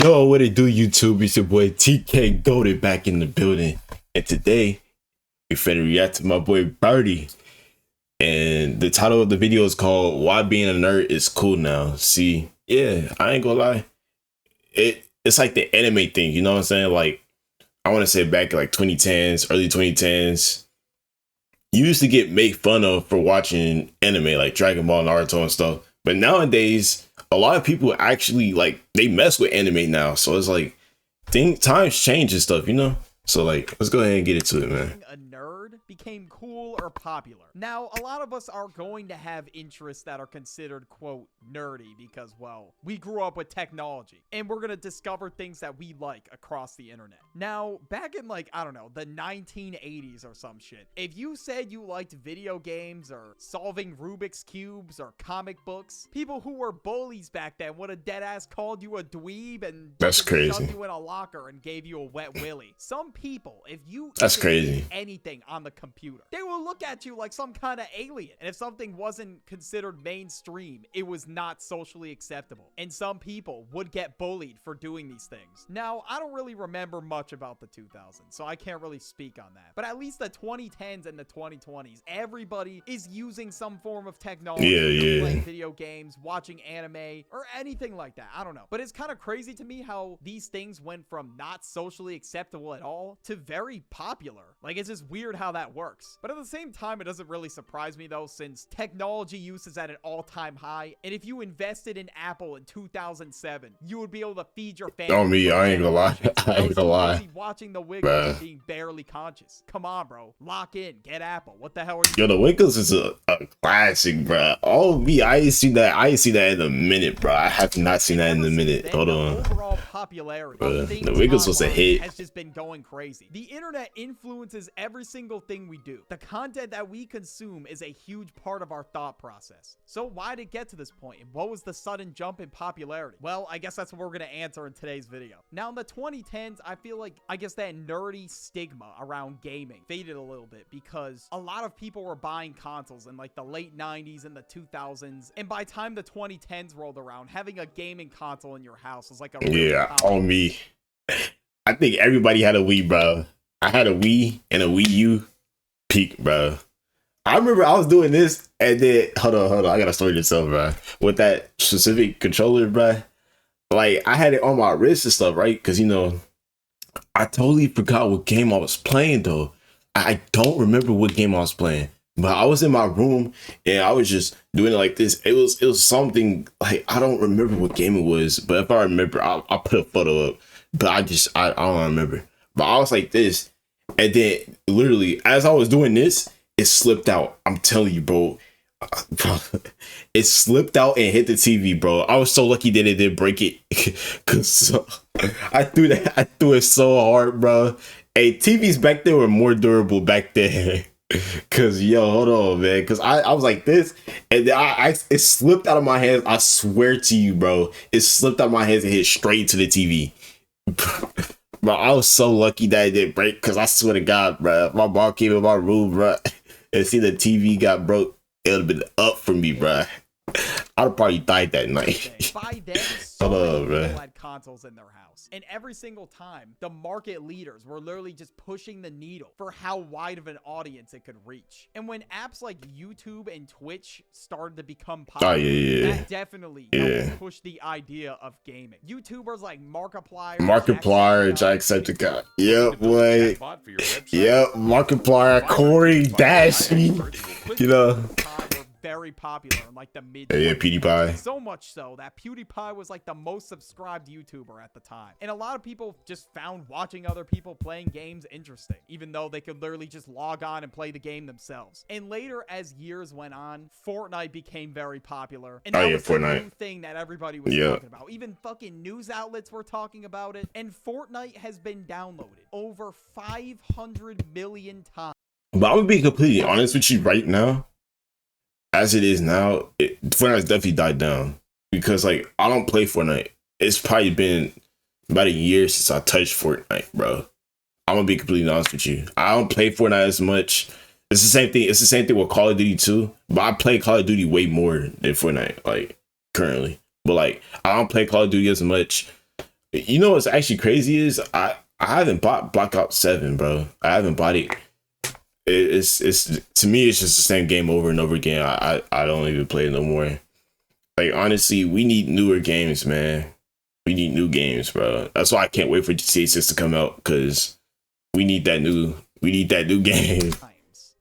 Yo, what it do, YouTube? It's your boy TK Goated back in the building. And today, we finna react to my boy Birdie. And the title of the video is called Why Being a Nerd is Cool Now. See, yeah, I ain't gonna lie. It's like the anime thing, you know what I'm saying? Like, I want to say back in like 2010s, early 2010s, you used to get made fun of for watching anime like Dragon Ball, Naruto, and stuff. But nowadays, a lot of people actually like they mess with anime now. So it's like times change and stuff, you know? So like, let's go ahead and get into it, man. A nerd became cool or popular. Now, a lot of us are going to have interests that are considered, quote, nerdy because, well, we grew up with technology and we're going to discover things that we like across the internet. Now, back in like, I don't know, the 1980s or some shit, if you said you liked video games or solving Rubik's Cubes or comic books, people who were bullies back then would have dead ass called you a dweeb and that's crazy. shoved you in a locker and gave you a wet willy. Some people, if you that's crazy anything on the computer, they will look at you like some kind of alien. And if something wasn't considered mainstream, it was not socially acceptable. And some people would get bullied for doing these things. Now, I don't really remember much about the 2000s, so I can't really speak on that. But at least the 2010s and the 2020s, everybody is using some form of technology, playing video games, watching anime, or anything like that. I don't know. But it's kind of crazy to me how these things went from not socially acceptable at all to very popular. Like, it's just weird how that works. But at the same time, it doesn't really surprise me though, since technology use is at an all-time high. And if you invested in Apple in 2007, you would be able to feed your family. Oh me, I ain't gonna lie. I ain't gonna lie. Watching the Wiggles and being barely conscious. Come on, bro. Lock in. Get Apple. What the hell are you Yo, the Wiggles is a classic, bro. Oh me, I ain't seen that. I ain't seen that in a minute, bro. I have not seen that in a minute. Hold on. Overall popularity of the Wiggles was a hit. Has just been going crazy. The internet influences every single thing we do. The content that we consume is a huge part of our thought process. So why did it get to this point? And what was the sudden jump in popularity? Well, I guess that's what we're going to answer in today's video. Now, in the 2010s, I feel like, that nerdy stigma around gaming faded a little bit because a lot of people were buying consoles in like the late 90s and the 2000s. And by the time the 2010s rolled around, having a gaming console in your house was like a on me. I think everybody had a Wii, bro. I had a Wii and a Wii U. Peak, bro. I remember I was doing this and then hold on. I gotta story this up, bro. With that specific controller, bro. Like I had it on my wrist and stuff, right? Because you know, I totally forgot what game I was playing though. I don't remember what game I was playing. But I was in my room and I was just doing it like this. It was something like I don't remember what game it was, but if I remember, I'll put a photo up. But I don't remember. But I was like this, and then literally as I was doing this, it slipped out. I'm telling you, bro. It slipped out and hit the TV, bro. I was so lucky that it didn't break it, cause I threw it so hard, bro. Hey, TVs back then were more durable back then. Cause yo, hold on, man. Cause I was like this, and then it slipped out of my hands. I swear to you, bro, it slipped out of my hands and hit straight to the TV. Bro, I was so lucky that it didn't break. Cause I swear to God, bro, my mom came in my room, bro, and see the TV got broke. It would have been up for me, bro. I'd have probably died that night. By then, so many people had consoles in their house. And every single time, the market leaders were literally just pushing the needle for how wide of an audience it could reach. And when apps like YouTube and Twitch started to become popular, that definitely helped push the idea of gaming. YouTubers like Markiplier, Jacksepticeye. Yep, boy. Yep, Markiplier, Corey, Dash, you know. Very popular in like the mid PewDiePie. So much so that PewDiePie was like the most subscribed YouTuber at the time. And a lot of people just found watching other people playing games interesting, even though they could literally just log on and play the game themselves. And later, as years went on, Fortnite became very popular. And that was the new thing that everybody was talking about. Even fucking news outlets were talking about it. And Fortnite has been downloaded over 500 million times. But I'm gonna be completely honest with you right now. As it is now, Fortnite's definitely died down because like I don't play Fortnite. It's probably been about a year since I touched Fortnite, bro. I'm gonna be completely honest with you. I don't play Fortnite as much. It's the same thing. It's the same thing with Call of Duty too. But I play Call of Duty way more than Fortnite, like currently. But like I don't play Call of Duty as much. You know what's actually crazy is I haven't bought Black Ops 7, bro. I haven't bought it. It's to me it's just the same game over and over again. I don't even play it no more. Like honestly, we need newer games, man. We need new games, bro. That's why I can't wait for GTA 6 to come out, because we need that new game.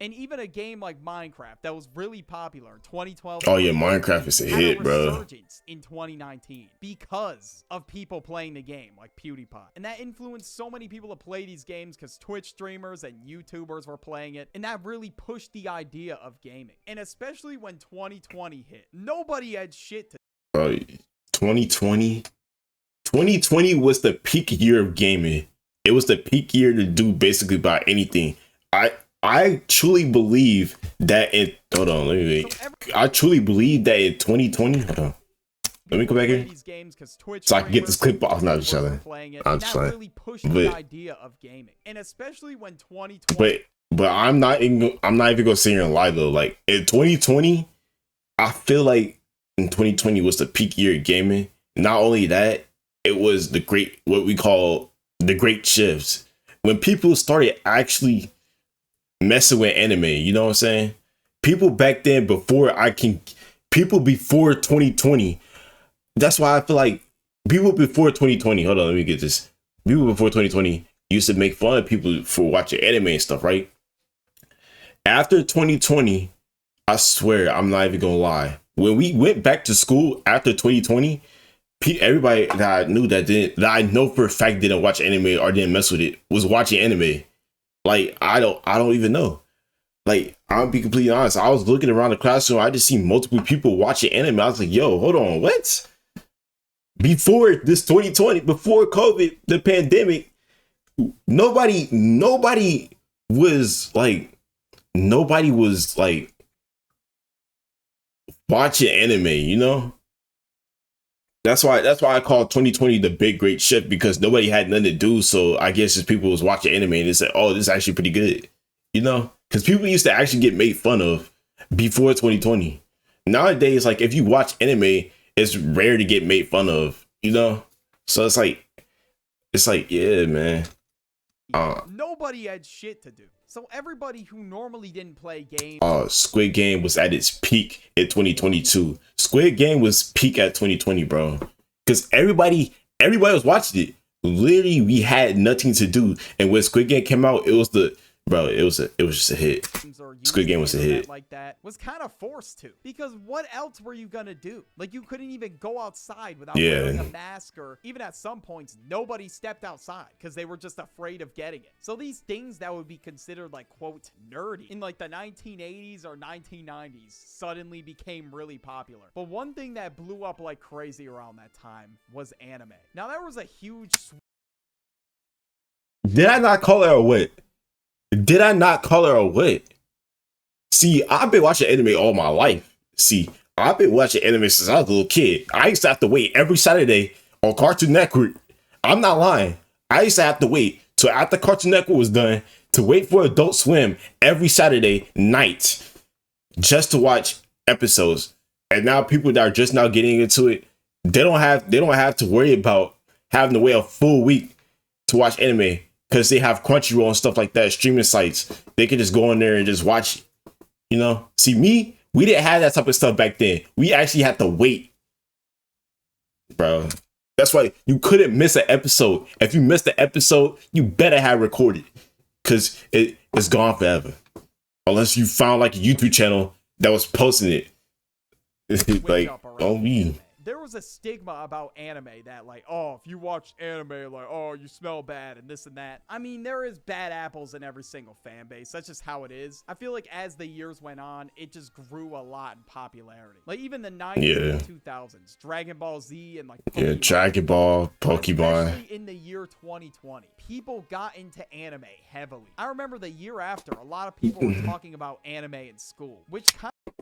And even a game like Minecraft that was really popular in 2012. Oh yeah, Minecraft is a hit, bro. In 2019 because of people playing the game like PewDiePie. And that influenced so many people to play these games because Twitch streamers and YouTubers were playing it. And that really pushed the idea of gaming. And especially when 2020 hit, nobody had shit to. Bro, 2020 was the peak year of gaming. It was the peak year to do basically about anything. I truly believe that in hold on, let me wait. I truly believe that in 2020. Hold on. Let me go back here. So I can get this clip off. Not just chilling. I'm just playing. Really pushed the idea of gaming. And especially when 2020. But I'm not even gonna sit here and lie though. Like in 2020, I feel like in 2020 was the peak year of gaming. Not only that, it was what we call the great shifts. When people started actually messing with anime, you know what I'm saying? People back then before 2020. That's why I feel like people before 2020, hold on, let me get this. People before 2020 used to make fun of people for watching anime and stuff, right? After 2020, I swear, I'm not even gonna lie. When we went back to school after 2020, everybody that I knew that I know for a fact didn't watch anime or didn't mess with it was watching anime. Like, I don't even know. Like, I'll be completely honest. I was looking around the classroom. I just seen multiple people watching anime. I was like, yo, hold on, what? Before this 2020, before COVID, the pandemic, nobody was like watching anime, you know? That's why I call 2020 the big great shift, because nobody had nothing to do. So I guess just people was watching anime and they said, oh, this is actually pretty good. You know? Because people used to actually get made fun of before 2020. Nowadays, like if you watch anime, it's rare to get made fun of, you know? So it's like, yeah, man. Nobody had shit to do. So everybody who normally didn't play games. Squid Game was at its peak in 2022. Squid Game was peak at 2020, bro. Because everybody was watching it. Literally, we had nothing to do. And when Squid Game came out, it was just a hit. Squid Game was a hit. Like that was kind of forced to, because what else were you gonna do? Like, you couldn't even go outside without wearing a mask, or even at some points nobody stepped outside because they were just afraid of getting it. So these things that would be considered like quote nerdy in like the 1980s or 1990s suddenly became really popular. But one thing that blew up like crazy around that time was anime. Now there was a huge Did I not call her a what? Did I not call her a what? See, I've been watching anime all my life. See, I've been watching anime since I was a little kid. I used to have to wait every Saturday on Cartoon Network. I'm not lying. I used to have to wait till after Cartoon Network was done to wait for Adult Swim every Saturday night just to watch episodes. And now people that are just now getting into it, they don't have to worry about having to wait a full week to watch anime, because they have Crunchyroll and stuff like that, streaming sites. They can just go in there and just watch, you know? See, we didn't have that type of stuff back then. We actually had to wait, bro. That's why you couldn't miss an episode. If you missed the episode, you better have recorded, because it's gone forever. Unless you found like a YouTube channel that was posting it. Like, oh, me. There was a stigma about anime that like, oh, if you watch anime, like, oh, you smell bad and this and that. I mean, there is bad apples in every single fan base. That's just how it is. I feel like as the years went on, it just grew a lot in popularity. Like even the 90s and 2000s, Dragon Ball Z and like Pokemon. Dragon Ball, Pokemon. Especially in the year 2020, people got into anime heavily. I remember the year after, a lot of people were talking about anime in school, which kind of...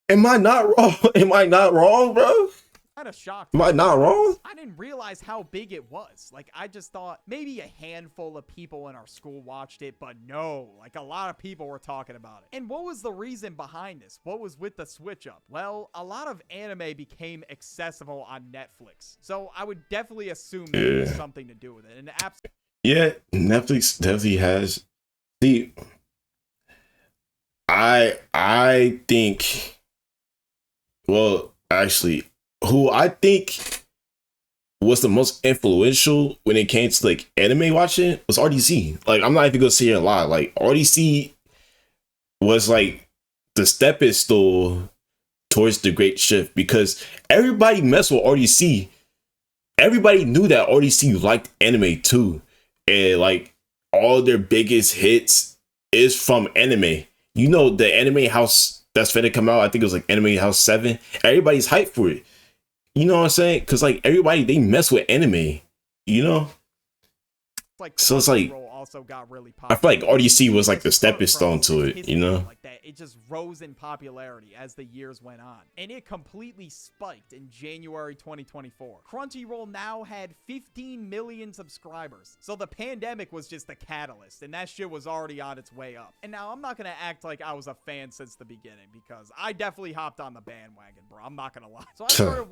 Am I not wrong? Am I not wrong, bro? kind of shocked. Am I not wrong? I didn't realize how big it was. Like, I just thought maybe a handful of people in our school watched it, but no, like a lot of people were talking about it. And what was the reason behind this? What was with the switch up? Well, a lot of anime became accessible on Netflix. So I would definitely assume that it was something to do with it. And yeah, Netflix definitely has. See, I think, well, actually, who I think was the most influential when it came to like anime watching was RDC. Like, I'm not even gonna say it a lot. Like, RDC was like the stepping stool towards the great shift, because everybody messed with RDC. Everybody knew that RDC liked anime too, and like all their biggest hits is from anime. You know, the anime house that's finna come out, I think it was like Anime House 7. Everybody's hyped for it. You know what I'm saying? Because like everybody, they mess with anime, you know? like So it's like, also got really I feel like RDC was like the stepping stone to it, you know? Like that, it just rose in popularity as the years went on, and it completely spiked in January 2024. Crunchyroll now had 15 million subscribers, so the pandemic was just the catalyst, and that shit was already on its way up. And now I'm not gonna act like I was a fan since the beginning, because I definitely hopped on the bandwagon, bro. I'm not gonna lie. So I started.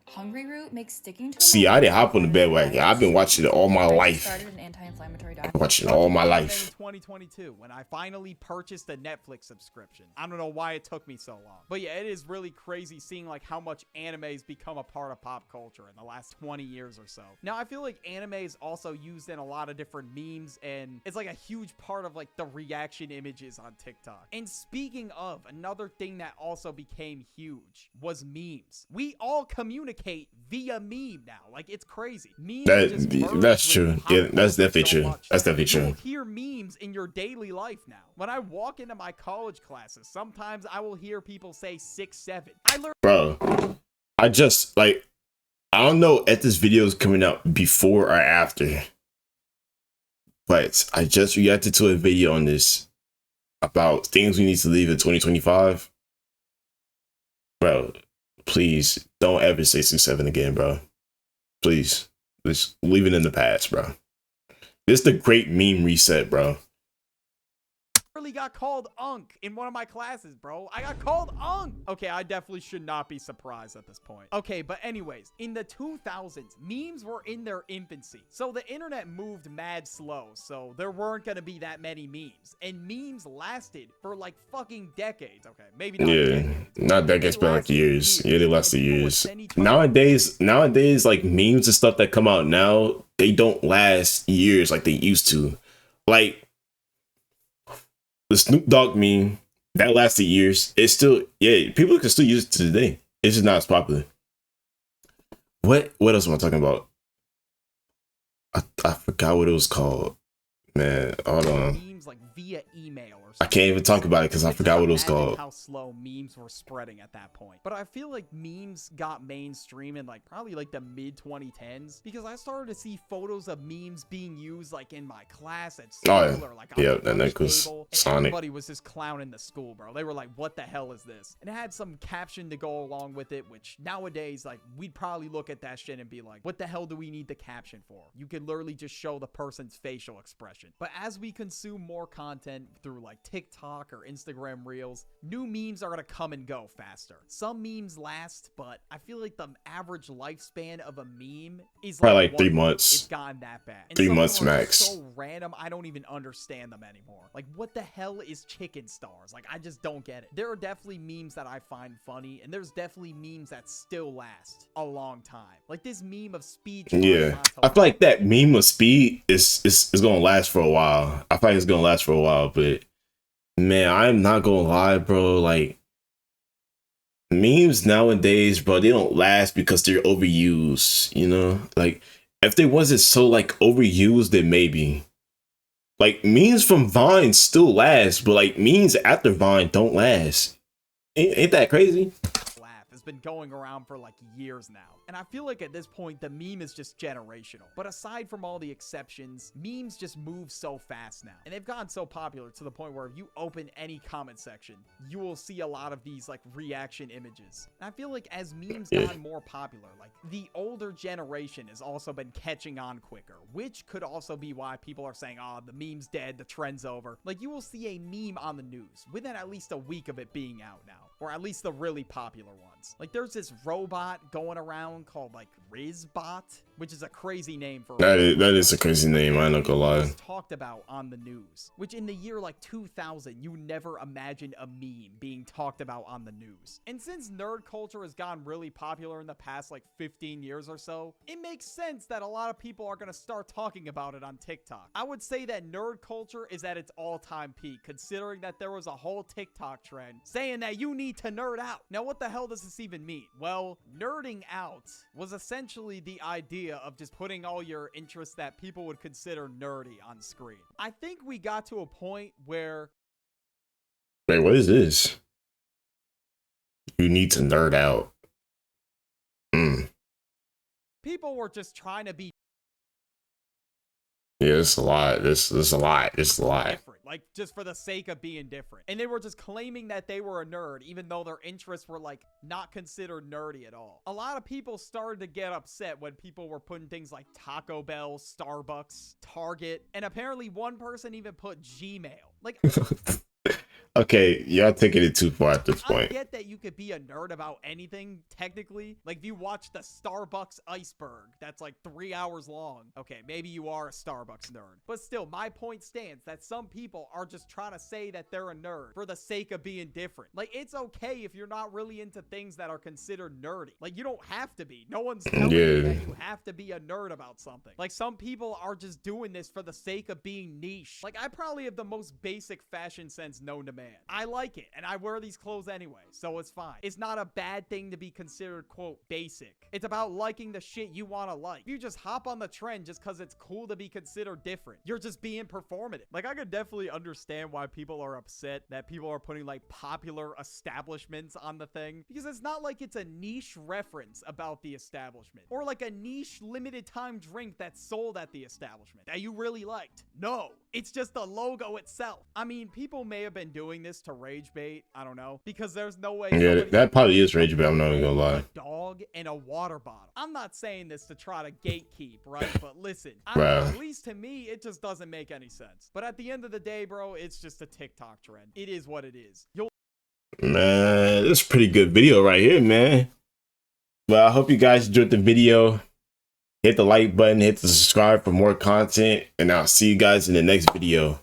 Hungry Root makes sticking to See, I didn't hop on the bandwagon. I've been watching it all my life. Started an anti-inflammatory diet. Watching it all my life. In 2022, when I finally purchased a Netflix subscription. I don't know why it took me so long, but yeah, it is really crazy seeing like how much anime's become a part of pop culture in the last 20 years or so. Now, I feel like anime is also used in a lot of different memes, and it's like a huge part of like the reaction images on TikTok. And speaking of, another thing that also became huge was memes. We all communicate via meme now. Like, it's crazy. Memes that's true. Yeah, that's definitely true. That's definitely You'll true. hear memes in your daily life now. When I walk into my college classes, sometimes I will hear people say 6'7". Bro, I just like, I don't know if this video is coming out before or after, but I just reacted to a video on this about things we need to leave in 2025. Bro, please don't ever say 6'7" again, bro. Please, just leave it in the past, bro. This is the great meme reset, bro. Literally got called Unk in one of my classes, bro. I got called Unk. Okay, I definitely should not be surprised at this point. Okay, but anyways, in the 2000s, memes were in their infancy. So the internet moved mad slow, so there weren't gonna be that many memes. And memes lasted for like fucking decades. Okay, maybe not decades. Not decades, but like years. Yeah, they lasted years. Nowadays, like memes and stuff that come out now, they don't last years like they used to. Like, the Snoop Dogg meme that lasted years. It's still, yeah, people can still use it to today. It's just not as popular. What else am I talking about? I forgot what it was called. Man, hold on. Memes like via email or I can't even talk about it because I forgot what it was called. How slow memes were spreading at that point. But I feel like memes got mainstream in like probably like the mid 2010s, because I started to see photos of memes being used like in my class at school, or like on the lunch table, and Sonic. everybody was just clowning the school, bro. They were like, what the hell is this? And it had some caption to go along with it, which nowadays, like, we'd probably look at that shit and be like, what the hell do we need the caption for? You could literally just show the person's facial expression. But as we consume more content through like TikTok or Instagram Reels, new memes are gonna come and go faster. Some memes last, but I feel like the average lifespan of a meme is probably like 3 months. It's gotten that bad. And 3 months max. So random, I don't even understand them anymore. Like, what the hell is chicken stars? Like, I just don't get it. There are definitely memes that I find funny, and there's definitely memes that still last a long time. Like this meme of Speed. Yeah, I feel like that meme of Speed is gonna last for a while. I feel like it's gonna last for a while, but man, I'm not gonna lie, bro. Like, memes nowadays, bro, they don't last because they're overused, you know? Like, if they wasn't so like overused, then maybe. Like, memes from Vine still last, but like memes after Vine don't last. Ain't that crazy? Laugh is been going around for like years now. And I feel like at this point, the meme is just generational. But aside from all the exceptions, memes just move so fast now. And they've gotten so popular to the point where if you open any comment section, you will see a lot of these like reaction images. And I feel like as memes gotten more popular, like the older generation has also been catching on quicker, which could also be why people are saying, oh, the meme's dead, the trend's over. Like you will see a meme on the news within at least a week of it being out now, or at least the really popular ones. Like there's this robot going around called like Rizbot, which is a crazy name for that is a crazy name. I'm not gonna lie. Talked about on the news, which in the year like 2000, you never imagined a meme being talked about on the news. And since nerd culture has gotten really popular in the past like 15 years or so, it makes sense that a lot of people are gonna start talking about it on TikTok. I would say that nerd culture is at its all-time peak, considering that there was a whole TikTok trend saying that you need to nerd out. Now, what the hell does this even mean? Well, nerding out was essentially the idea of just putting all your interests that people would consider nerdy on screen. I think we got to a point where... Wait, what is this? You need to nerd out. People were just trying to be Yeah, it's a lot. This is a lot. It's a lot. different, like just for the sake of being different. And they were just claiming that they were a nerd, even though their interests were like not considered nerdy at all. A lot of people started to get upset when people were putting things like Taco Bell, Starbucks, Target, and apparently one person even put Gmail. Like, Okay, y'all taking it too far at this I point. get that you could be a nerd about anything, technically. Like, if you watch the Starbucks iceberg, that's like 3 hours long. Okay, maybe you are a Starbucks nerd. But still, my point stands that some people are just trying to say that they're a nerd for the sake of being different. Like, it's okay if you're not really into things that are considered nerdy. Like, you don't have to be. No one's telling you that you have to be a nerd about something. Like, some people are just doing this for the sake of being niche. Like, I probably have the most basic fashion sense known to man. I like it, and I wear these clothes anyway, so it's fine. It's not a bad thing to be considered, quote, basic. It's about liking the shit you want to like. If you just hop on the trend just because it's cool to be considered different, you're just being performative. Like, I could definitely understand why people are upset that people are putting, like, popular establishments on the thing, because it's not like it's a niche reference about the establishment, or like a niche limited time drink that's sold at the establishment that you really liked. No, it's just the logo itself. I mean, people may have been doing this to rage bait, I don't know, because there's no way. Yeah, that probably is rage bait. I'm not even gonna lie. A dog and a water bottle. I'm not saying this to try to gatekeep, right? But listen, at least to me, it just doesn't make any sense. But at the end of the day, bro, it's just a TikTok trend. It is what it is. Man, this is a pretty good video right here, man. Well, I hope you guys enjoyed the video. Hit the like button, hit the subscribe for more content, and I'll see you guys in the next video.